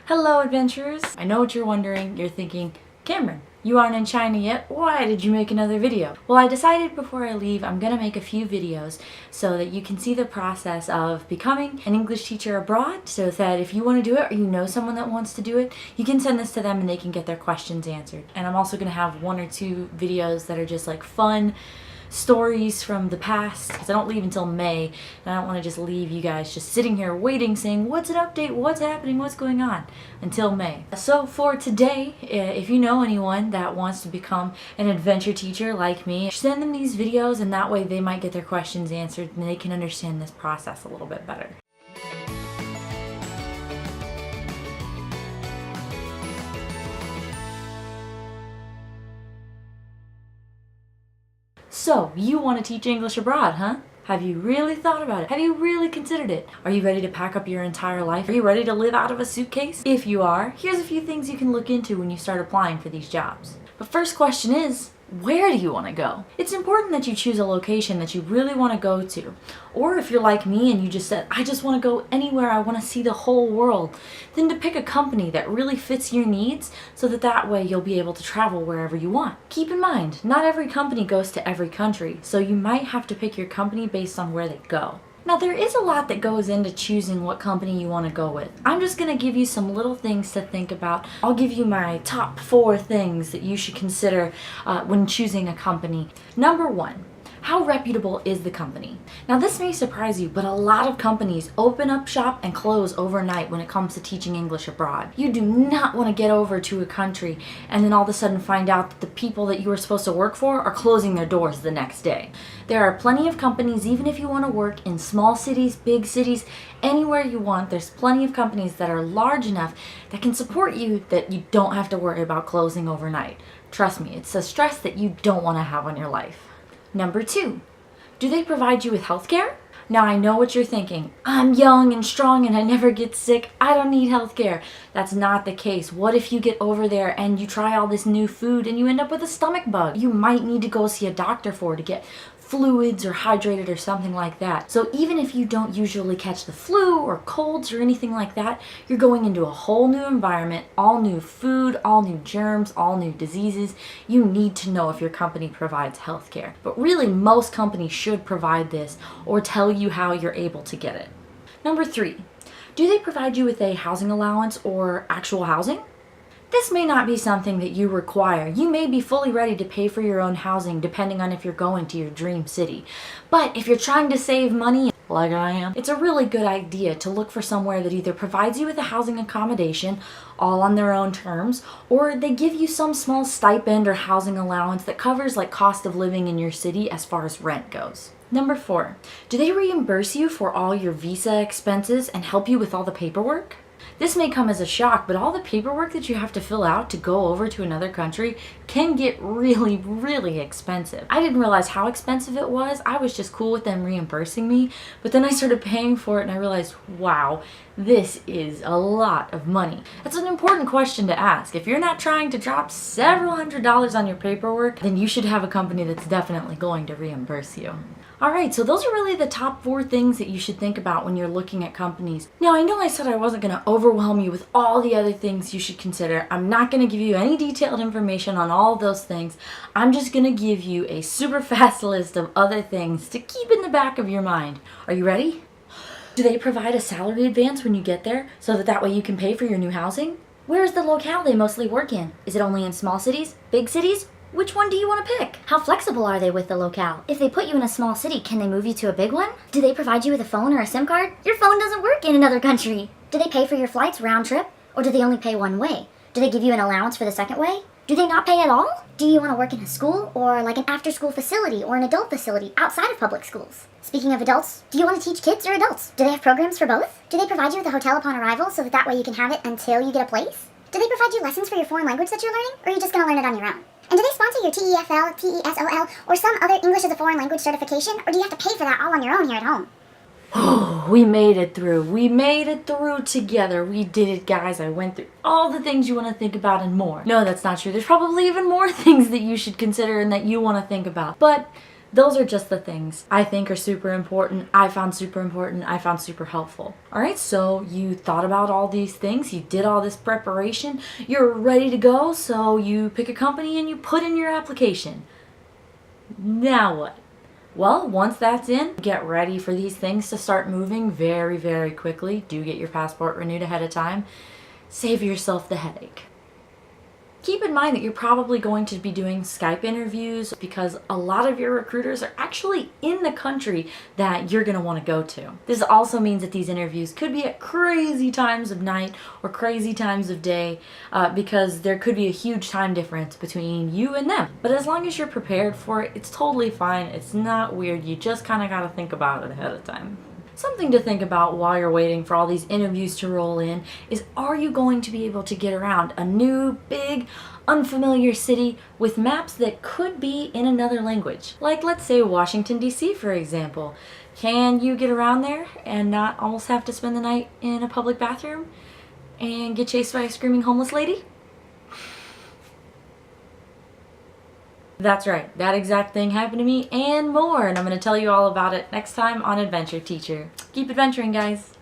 Hello adventurers! I know what you're wondering. You're thinking, Cameron, you aren't in China yet. Why did you make another video? Well, I decided before I leave I'm gonna make a few videos so that you can see the process of becoming an English teacher abroad, so that if you want to do it or you know someone that wants to do it, you can send this to them and they can get their questions answered. And I'm also gonna have 1 or 2 videos that are just like fun stories from the past, because I don't leave until May, and I don't want to just leave you guys just sitting here waiting saying what's an update, what's happening, what's going on until May. So for today, if you know anyone that wants to become an adventure teacher like me, send them these videos, and that way they might get their questions answered and they can understand this process a little bit better. So, you want to teach English abroad, huh? Have you really thought about it? Have you really considered it? Are you ready to pack up your entire life? Are you ready to live out of a suitcase? If you are, here's a few things you can look into when you start applying for these jobs. But first question is, where do you want to go? It's important that you choose a location that you really want to go to. Or if you're like me and you just said, I just want to go anywhere, I want to see the whole world, then to pick a company that really fits your needs so that way you'll be able to travel wherever you want. Keep in mind, not every company goes to every country, so you might have to pick your company based on where they go. Now there is a lot that goes into choosing what company you want to go with. I'm just going to give you some little things to think about. I'll give you my top 4 things that you should consider when choosing a company. Number 1. How reputable is the company? Now this may surprise you, but a lot of companies open up shop and close overnight when it comes to teaching English abroad. You do not want to get over to a country and then all of a sudden find out that the people that you were supposed to work for are closing their doors the next day. There are plenty of companies, even if you want to work in small cities, big cities, anywhere you want, there's plenty of companies that are large enough that can support you that you don't have to worry about closing overnight. Trust me, it's a stress that you don't want to have on your life. Number 2, do they provide you with health care? Now I know what you're thinking. I'm young and strong and I never get sick. I don't need health care. That's not the case. What if you get over there and you try all this new food and you end up with a stomach bug? You might need to go see a doctor to get fluids or hydrated or something like that. So even if you don't usually catch the flu or colds or anything like that, you're going into a whole new environment, all new food, all new germs, all new diseases. You need to know if your company provides health care. But really, most companies should provide this or tell you how you're able to get it. Number 3, do they provide you with a housing allowance or actual housing? This may not be something that you require. You may be fully ready to pay for your own housing depending on if you're going to your dream city. But if you're trying to save money, like I am, it's a really good idea to look for somewhere that either provides you with a housing accommodation, all on their own terms, or they give you some small stipend or housing allowance that covers like cost of living in your city as far as rent goes. Number 4, do they reimburse you for all your visa expenses and help you with all the paperwork? This may come as a shock, but all the paperwork that you have to fill out to go over to another country can get really, really expensive. I didn't realize how expensive it was. I was just cool with them reimbursing me, but then I started paying for it and I realized, wow, this is a lot of money. That's an important question to ask. If you're not trying to drop several $100s on your paperwork, then you should have a company that's definitely going to reimburse you. Alright, so those are really the top 4 things that you should think about when you're looking at companies. Now, I know I said I wasn't going to overwhelm you with all the other things you should consider. I'm not going to give you any detailed information on all of those things. I'm just going to give you a super fast list of other things to keep in the back of your mind. Are you ready? Do they provide a salary advance when you get there so that way you can pay for your new housing? Where is the locale they mostly work in? Is it only in small cities? Big cities? Which one do you want to pick? How flexible are they with the locale? If they put you in a small city, can they move you to a big one? Do they provide you with a phone or a SIM card? Your phone doesn't work in another country. Do they pay for your flights round trip? Or do they only pay one way? Do they give you an allowance for the second way? Do they not pay at all? Do you want to work in a school or like an after-school facility or an adult facility outside of public schools? Speaking of adults, do you want to teach kids or adults? Do they have programs for both? Do they provide you with a hotel upon arrival so that way you can have it until you get a place? Do they provide you lessons for your foreign language that you're learning? Or are you just going to learn it on your own? And do they sponsor your TEFL, TESOL, or some other English as a foreign language certification? Or do you have to pay for that all on your own here at home? Oh, we made it through. We made it through together. We did it, guys. I went through all the things you want to think about and more. No, that's not true. There's probably even more things that you should consider and that you want to think about. But those are just the things I think are super important. I found super important. I found super helpful. All right, so you thought about all these things. You did all this preparation. You're ready to go. So you pick a company and you put in your application. Now what? Well, once that's in, get ready for these things to start moving very, very quickly. Do get your passport renewed ahead of time. Save yourself the headache. Keep in mind that you're probably going to be doing Skype interviews because a lot of your recruiters are actually in the country that you're going to want to go to. This also means that these interviews could be at crazy times of night or crazy times of day because there could be a huge time difference between you and them. But as long as you're prepared for it, it's totally fine. It's not weird. You just kind of got to think about it ahead of time. Something to think about while you're waiting for all these interviews to roll in is, are you going to be able to get around a new, big, unfamiliar city with maps that could be in another language? Like, let's say Washington, D.C., for example. Can you get around there and not almost have to spend the night in a public bathroom and get chased by a screaming homeless lady? That's right, that exact thing happened to me and more, and I'm going to tell you all about it next time on Adventure Teacher. Keep adventuring, guys!